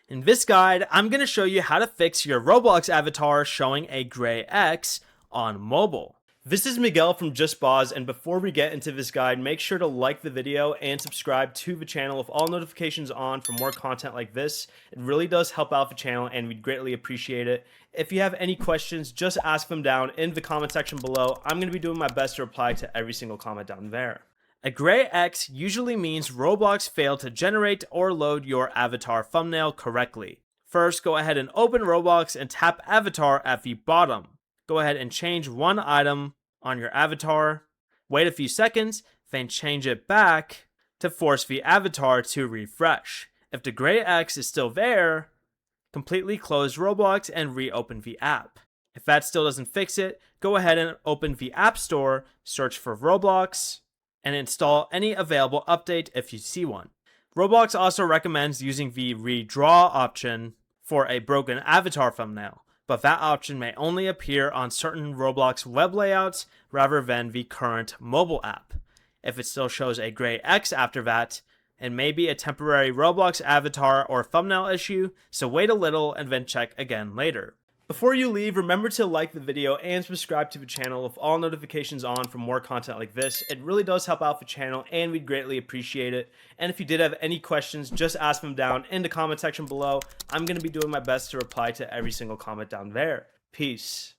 In this guide, I'm going to show you how to fix your Roblox avatar showing a gray X on mobile. This is Miguel from Just Boz, and before we get into this guide, make sure to like the video and subscribe to the channel with all notifications on for more content like this. It really does help out the channel and we'd greatly appreciate it. If you have any questions, just ask them down in the comment section below. I'm going to be doing my best to reply to every single comment down there. A gray X usually means Roblox failed to generate or load your avatar thumbnail correctly. First, go ahead and open Roblox and tap Avatar at the bottom. Go ahead and change one item on your avatar. Wait a few seconds, then change it back to force the avatar to refresh. If the gray X is still there, completely close Roblox and reopen the app. If that still doesn't fix it, go ahead and open the App Store, search for Roblox, and install any available update if you see one. Roblox also recommends using the redraw option for a broken avatar thumbnail, but that option may only appear on certain Roblox web layouts rather than the current mobile app. If it still shows a gray X after that, it may be a temporary Roblox avatar or thumbnail issue, so wait a little and then check again later. Before you leave, remember to like the video and subscribe to the channel with all notifications on for more content like this. It really does help out the channel and we'd greatly appreciate it. And if you did have any questions, just ask them down in the comment section below. I'm going to be doing my best to reply to every single comment down there. Peace.